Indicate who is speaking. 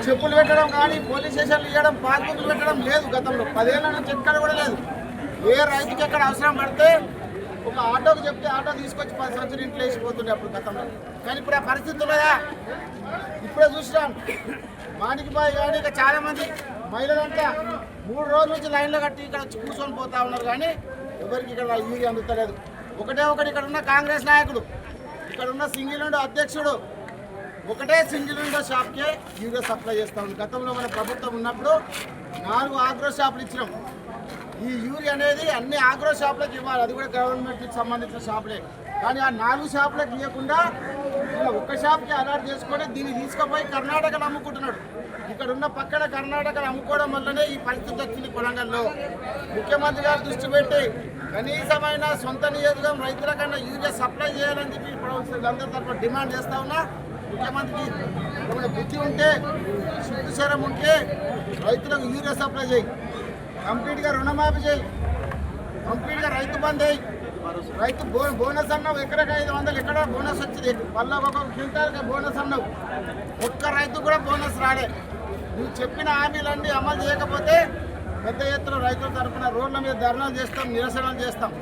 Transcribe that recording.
Speaker 1: చెప్పులు పెట్టడం కానీ పోలీస్ స్టేషన్లు ఇవ్వడం పాస్బుక్లు పెట్టడం లేదు. గతంలో 10 ఏళ్ల నుంచి ఎక్కడ కూడా లేదు. ఏ రైతుకి ఎక్కడ అవసరం పడితే ఒక ఆటోకి చెప్తే ఆటో తీసుకొచ్చి 10 సంవత్సరాలు ఇంట్లో వేసిపోతుండే అప్పుడు గతంలో. కానీ ఇప్పుడు ఆ పరిస్థితి ఉన్నదా? ఇప్పుడే చూసినాం మాణిక్బాయ్ కానీ ఇక చాలామంది మహిళలంతా 3 రోజుల నుంచి లైన్లో కట్టి ఇక్కడ కూర్చొని పోతా ఉన్నారు. కానీ ఎవరికి ఇక్కడ యూరియా అందుతలేదు. ఒకటే ఒకటి ఇక్కడ ఉన్న కాంగ్రెస్ నాయకుడు, ఇక్కడ ఉన్న సింగిల్ విండో అధ్యక్షుడు ఒకటే సింగిల్ విండో షాప్కే యూరియా సప్లై చేస్తూ ఉంది. గతంలో మన ప్రభుత్వం ఉన్నప్పుడు 4 ఆగ్రో షాపులు ఇచ్చినాం. ఈ యూరియా అనేది అన్ని ఆగ్రో షాపులకు ఇవ్వాలి, అది కూడా గవర్నమెంట్కి సంబంధించిన షాపులే. కానీ ఆ 4 షాపులకు ఇవ్వకుండా ఇలా ఒక్క షాప్కి అలాట్ చేసుకొని దీన్ని తీసుకుపోయి కర్ణాటకలో అమ్ముకుంటున్నాడు. ఇక్కడ ఉన్న పక్కన కర్ణాటకలో అమ్ముకోవడం వల్లనే ఈ పరిస్థితి వచ్చింది కొడంగల్లో. ముఖ్యమంత్రి గారు దృష్టి పెట్టి కనీసమైన సొంత నియోజకవర్గం రైతుల కన్నా యూరియా సప్లై చేయాలని చెప్పి అందరి తరఫున డిమాండ్ చేస్తా ఉన్నా. ముఖ్యమంత్రికి ఏమైనా బుద్ధి ఉంటే, శుద్ధిశరం ఉంటే రైతులకు యూరియా సప్లై చేయి, కంప్లీట్గా రుణమాఫీ చేయి, కంప్లీట్గా రైతు బంద్ చేయి. రైతు బోనస్ అన్నావు, ఎకరకు 500 ఎక్కడ బోనస్ వచ్చింది, మళ్ళీ ఒక్కొక్క క్వింటాల్కి బోనస్ అన్నావు. ఒక్క రైతు కూడా బోనస్ రాలే. నువ్వు చెప్పిన హామీలన్నీ అమలు చేయకపోతే పెద్ద ఎత్తున రైతుల తరఫున రోడ్ల మీద ధర్నాలు చేస్తాం, నిరసనలు చేస్తాం.